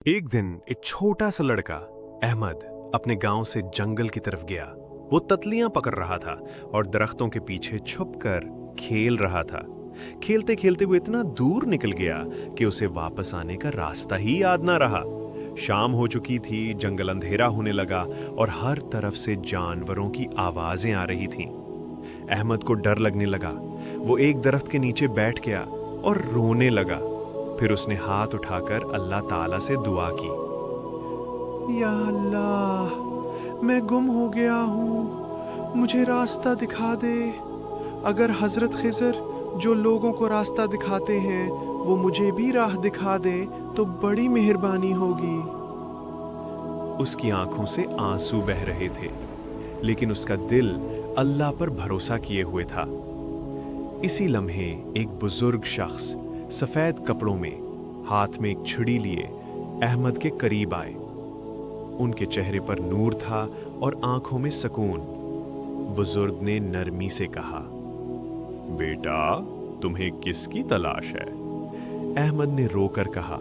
एक दिन एक छोटा सा लड़का अहमद अपने गांव से जंगल की तरफ गया। वो तितलियां पकड़ रहा था और दरख्तों के पीछे छुपकर खेल रहा था। खेलते खेलते वो इतना दूर निकल गया कि उसे वापस आने का रास्ता ही याद ना रहा। शाम हो चुकी थी, जंगल अंधेरा होने लगा और हर तरफ से जानवरों की आवाजें आ रही थीं। अहमद को डर लगने लगा। वो एक दरख्त के नीचे बैठ गया और रोने लगा। फिर उसने हाथ उठाकर अल्लाह ताला से दुआ की। या अल्लाह, मैं गुम हो गया हूँ, मुझे रास्ता दिखा दे। अगर हजरत खिज़र जो लोगों को रास्ता दिखाते हैं वो मुझे भी राह दिखा दे तो बड़ी मेहरबानी होगी। उसकी आंखों से आंसू बह रहे थे, लेकिन उसका दिल अल्लाह पर भरोसा किए हुए था। इसी लम्हे एक बुजुर्ग शख्स सफेद कपड़ों में हाथ में एक छुरी लिए अहमद के करीब आए। उनके चेहरे पर नूर था और आंखों में सुकून। बुजुर्ग ने नरमी से कहा, बेटा, तुम्हें किसकी तलाश है? अहमद ने रोकर कहा,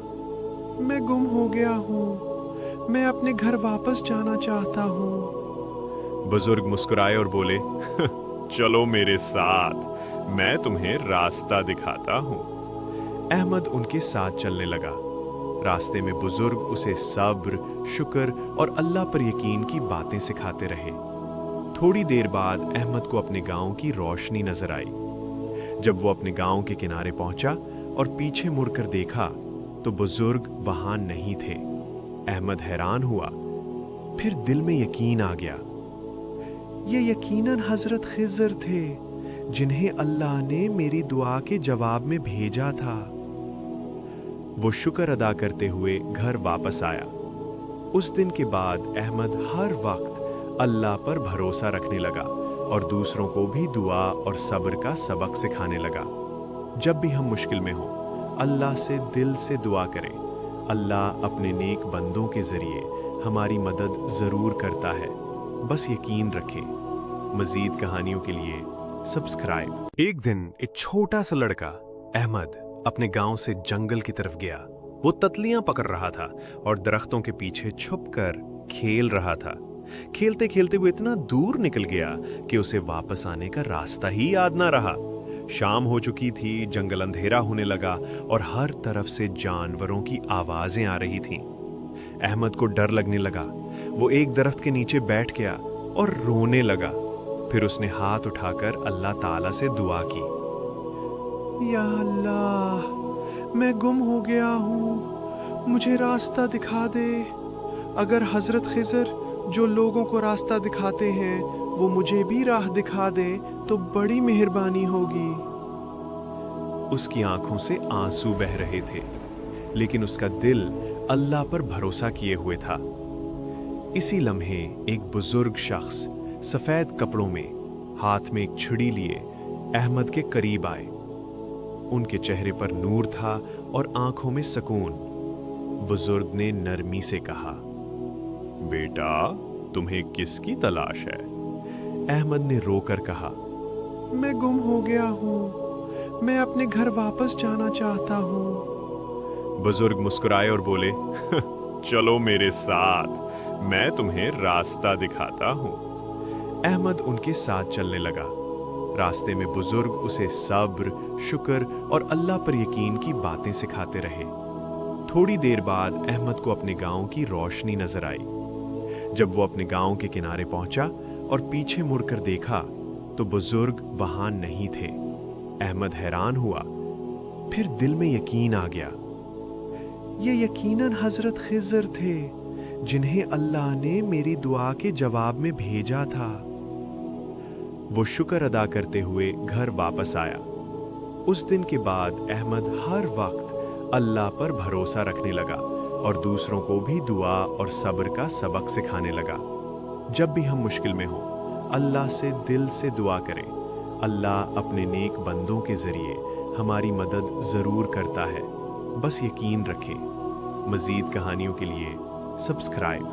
मैं गुम हो गया हूँ, मैं अपने घर वापस जाना चाहता हूँ। बुजुर्ग मुस्कुराए और बोले, चलो मेरे साथ, मैं तुम्हें रास्ता दिखाता हूँ। अहमद उनके साथ चलने लगा। रास्ते में बुजुर्ग उसे सब्र, शुक्र और अल्लाह पर यकीन की बातें सिखाते रहे। थोड़ी देर बाद अहमद को अपने गांव की रोशनी नजर आई। जब वो अपने गांव के किनारे पहुंचा और पीछे मुड़कर देखा तो बुजुर्ग वहां नहीं थे। अहमद हैरान हुआ, फिर दिल में यकीन आ गया। ये यकीनन हजरत खिज़र थे जिन्हें अल्लाह ने मेरी दुआ के जवाब में भेजा था। वो शुक्र अदा करते हुए घर वापस आया। उस दिन के बाद अहमद हर वक्त अल्लाह पर भरोसा रखने लगा और दूसरों को भी दुआ और सब्र का सबक सिखाने लगा। जब भी हम मुश्किल में हों, अल्लाह से दिल से दुआ करें। अल्लाह अपने नेक बंदों के जरिए हमारी मदद जरूर करता है। बस यकीन रखें। मजीद कहानियों के लिए सब्सक्राइब। एक दिन एक छोटा सा लड़का अहमद अपने गांव से जंगल की तरफ गया। वो तितलियां पकड़ रहा था और दरख्तों के पीछे छुपकर खेल रहा था। खेलते खेलते वो इतना दूर निकल गया कि उसे वापस आने का रास्ता ही याद ना रहा। शाम हो चुकी थी, जंगल अंधेरा होने लगा और हर तरफ से जानवरों की आवाजें आ रही थीं। अहमद को डर लगने लगा। वो एक दरख्त के नीचे बैठ गया और रोने लगा। फिर उसने हाथ उठाकर अल्लाह ताला से दुआ की। या अल्लाह, मैं गुम हो गया हूँ, मुझे रास्ता दिखा दे। अगर हजरत खिज़र जो लोगों को रास्ता दिखाते हैं वो मुझे भी राह दिखा दे तो बड़ी मेहरबानी होगी। उसकी आंखों से आंसू बह रहे थे, लेकिन उसका दिल अल्लाह पर भरोसा किए हुए था। इसी लम्हे एक बुजुर्ग शख्स सफेद कपड़ों में हाथ में एक छुरी लिए अहमद के करीब आए। उनके चेहरे पर नूर था और आंखों में सुकून। बुजुर्ग ने नरमी से कहा, बेटा, तुम्हें किसकी तलाश है? अहमद ने रोकर कहा, मैं गुम हो गया हूँ, मैं अपने घर वापस जाना चाहता हूँ। बुजुर्ग मुस्कुराए और बोले, चलो मेरे साथ, मैं तुम्हें रास्ता दिखाता हूँ। अहमद उनके साथ चलने लगा। रास्ते में बुजुर्ग उसे सब्र, शुक्र और अल्लाह पर यकीन की बातें सिखाते रहे। थोड़ी देर बाद अहमद को अपने गांव की रोशनी नजर आई। जब वो अपने गांव के किनारे पहुंचा और पीछे मुड़कर देखा तो बुजुर्ग वहां नहीं थे। अहमद हैरान हुआ, फिर दिल में यकीन आ गया। ये यकीनन हजरत खिज़र थे जिन्हें अल्लाह ने मेरी दुआ के जवाब में भेजा था। वो शुक्र अदा करते हुए घर वापस आया। उस दिन के बाद अहमद हर वक्त अल्लाह पर भरोसा रखने लगा और दूसरों को भी दुआ और सब्र का सबक सिखाने लगा। जब भी हम मुश्किल में हों, अल्लाह से दिल से दुआ करें। अल्लाह अपने नेक बंदों के जरिए हमारी मदद जरूर करता है। बस यकीन रखें। मजीद कहानियों के लिए सब्सक्राइब।